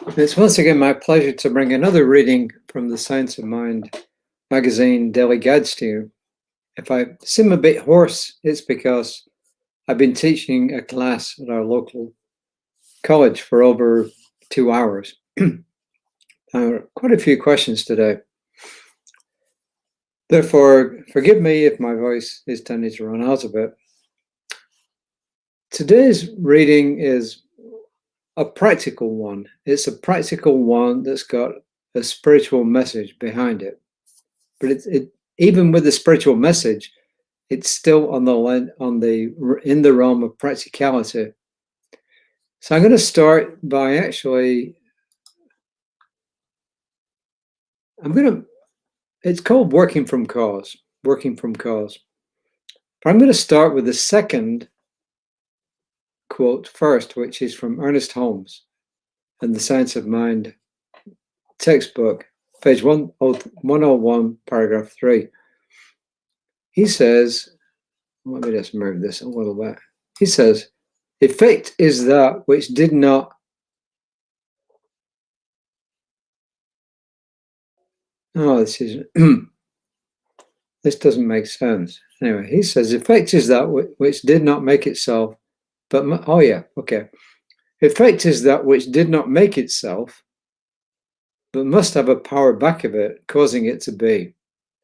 It's once again my pleasure to bring another reading from the Science of Mind magazine daily guides to you. If I seem a bit hoarse, it's because I've been teaching a class at our local college for over 2 hours. Quite a few questions today. Therefore, forgive me if my voice is tending to run out a bit. Today's reading is a practical one. It's a practical one that's got a spiritual message behind it. But even with the spiritual message, it's still in the realm of practicality. So I'm going to start by it's called working from cause. But I'm going to start with the second quote first, which is from Ernest Holmes and the Science of Mind textbook, page 101, paragraph 3. He says, let me just move this a little bit. He says, effect is that which did not this doesn't make sense. Anyway, he says, effect is that which did not make itself, but, effect is that which did not make itself, but must have a power back of it, causing it to be.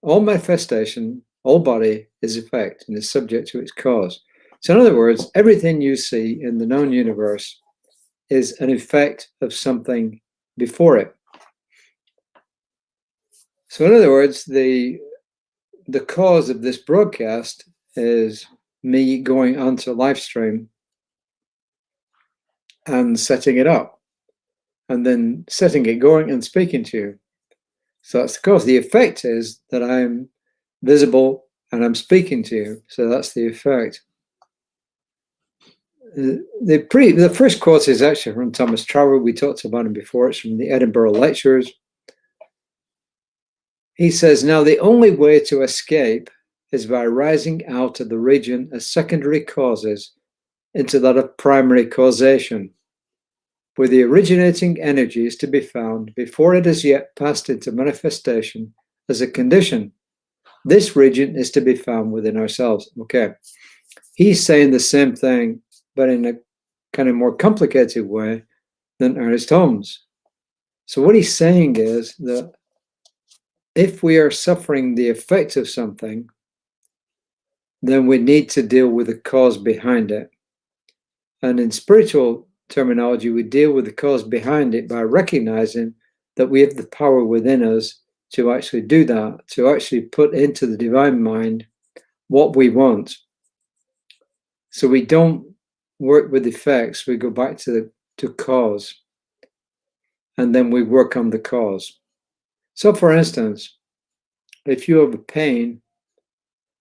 All manifestation, all body is effect and is subject to its cause. So in other words, everything you see in the known universe is an effect of something before it. So in other words, the cause of this broadcast is me going onto live stream and setting it up, and then setting it going and speaking to you. So that's the cause. The effect is that I'm visible and I'm speaking to you. So that's the effect. The first quote is actually from Thomas Trowell. We talked about him before. It's from the Edinburgh Lectures. He says, now the only way to escape is by rising out of the region of secondary causes into that of primary causation, where the originating energy is to be found before it has yet passed into manifestation as a condition. This region is to be found within ourselves. Okay. He's saying the same thing, but in a kind of more complicated way than Ernest Holmes. So what he's saying is that if we are suffering the effect of something, then we need to deal with the cause behind it. And in spiritual terminology, we deal with the cause behind it by recognizing that we have the power within us to actually do that, to actually put into the divine mind what we want. So we don't work with effects, we go back to cause, and then we work on the cause. So for instance, if you have a pain,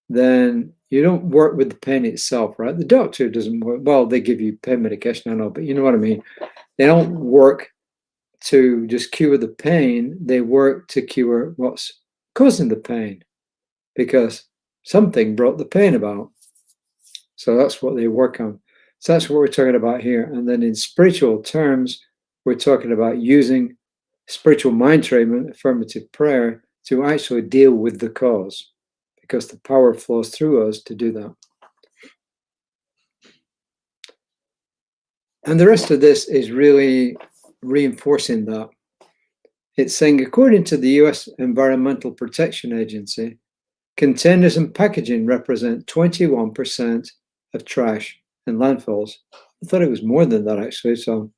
then you don't work with the pain itself, right? The doctor doesn't work, well, they give you pain medication, I know, but you know what I mean. They don't work to just cure the pain, they work to cure what's causing the pain, because something brought the pain about. So that's what they work on. So that's what we're talking about here. And then in spiritual terms, we're talking about using spiritual mind treatment, affirmative prayer, to actually deal with the cause, because the power flows through us to do that. And the rest of this is really reinforcing that. It's saying, according to the US Environmental Protection Agency, containers and packaging represent 21% of trash in landfills. I thought it was more than that, actually. So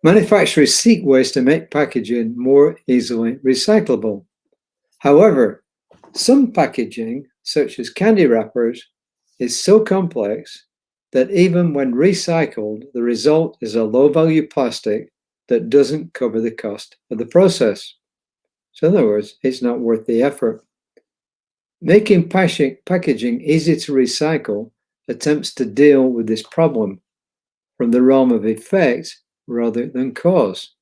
manufacturers seek ways to make packaging more easily recyclable. However, some packaging, such as candy wrappers, is so complex that even when recycled, the result is a low-value plastic that doesn't cover the cost of the process. So in other words, it's not worth the effort. Making packaging easy to recycle attempts to deal with this problem from the realm of effect rather than cause.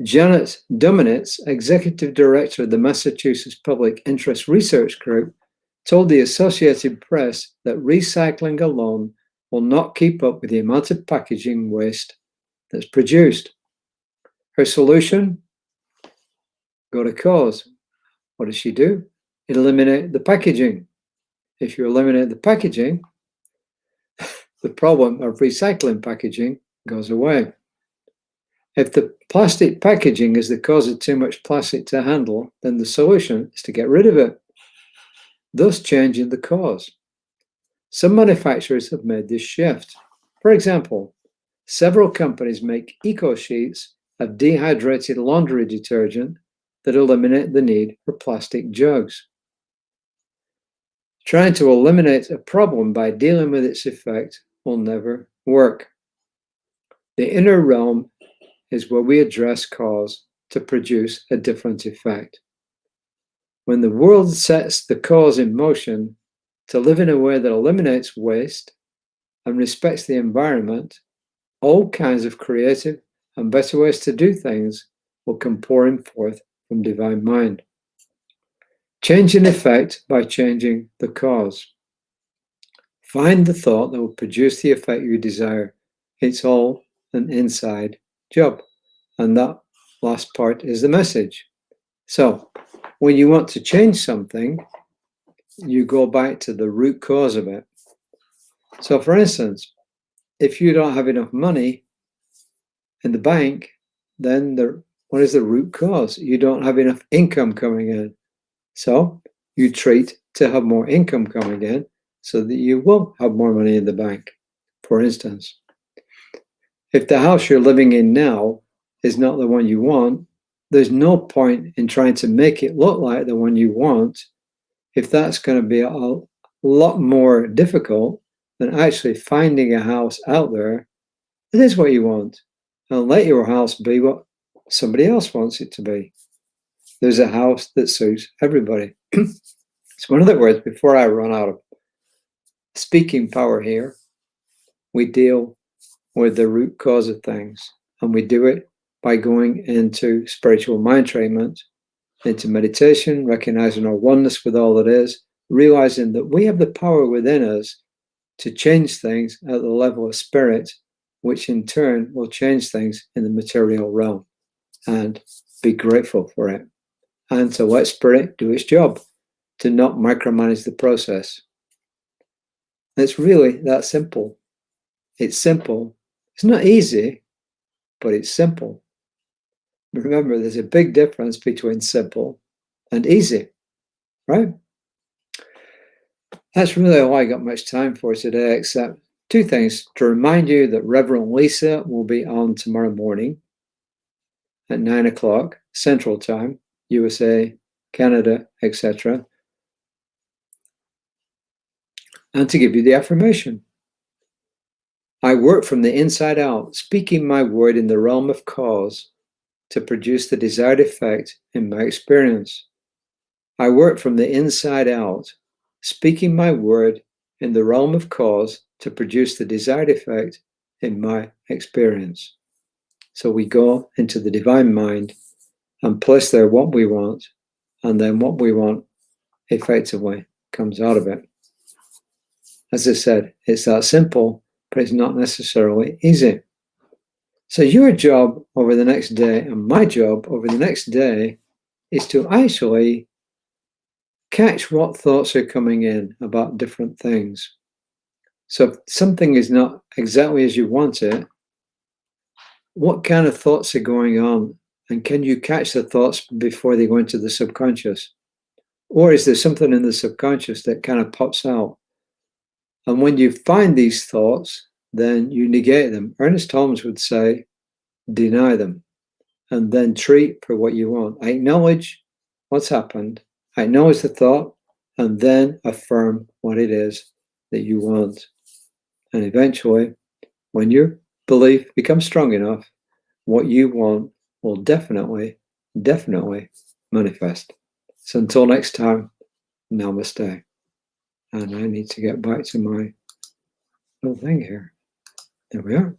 Janet Dominitz, executive director of the Massachusetts Public Interest Research Group, told the Associated Press that recycling alone will not keep up with the amount of packaging waste that's produced. Her solution, go to cause. What does she do? Eliminate the packaging. If you eliminate the packaging, the problem of recycling packaging goes away. If the plastic packaging is the cause of too much plastic to handle, then the solution is to get rid of it, thus changing the cause. Some manufacturers have made this shift. For example, several companies make eco sheets of dehydrated laundry detergent that eliminate the need for plastic jugs. Trying to eliminate a problem by dealing with its effect will never work. The inner realm is where we address cause to produce a different effect. When the world sets the cause in motion to live in a way that eliminates waste and respects the environment, all kinds of creative and better ways to do things will come pouring forth from divine mind. Change an effect by changing the cause. Find the thought that will produce the effect you desire. It's all an inside job. And that last part is the message. So, when you want to change something, you go back to the root cause of it. So, for instance, if you don't have enough money in the bank, then what is the root cause? You don't have enough income coming in. So, you treat to have more income coming in so that you will have more money in the bank, for instance. If the house you're living in now is not the one you want, there's no point in trying to make it look like the one you want if that's going to be a lot more difficult than actually finding a house out there that is what you want, and let your house be what somebody else wants it to be. There's a house that suits everybody. So in other words, before I run out of speaking power here, we deal with the root cause of things, and we do it by going into spiritual mind treatment, into meditation, recognizing our oneness with all that is, realizing that we have the power within us to change things at the level of spirit, which in turn will change things in the material realm, and be grateful for it. And to let spirit do its job, to not micromanage the process. It's really that simple. It's simple. It's not easy, but it's simple. Remember, there's a big difference between simple and easy, right? That's really all I got much time for today, except two things. To remind you that Reverend Lisa will be on tomorrow morning at 9 o'clock Central Time, USA, Canada, etc. And to give you the affirmation. I work from the inside out, speaking my word in the realm of cause to produce the desired effect in my experience. I work from the inside out, speaking my word in the realm of cause to produce the desired effect in my experience. So we go into the divine mind and place there what we want, and then what we want effectively comes out of it. As I said, it's that simple, but it's not necessarily easy. So your job over the next day, and my job over the next day, is to actually catch what thoughts are coming in about different things. So if something is not exactly as you want it, what kind of thoughts are going on? And can you catch the thoughts before they go into the subconscious? Or is there something in the subconscious that kind of pops out? And when you find these thoughts, then you negate them. Ernest Holmes would say, deny them, and then treat for what you want. I acknowledge what's happened. I acknowledge the thought, and then affirm what it is that you want. And eventually, when your belief becomes strong enough, what you want will definitely manifest. So until next time, namaste. And I need to get back to my little thing here. There we are.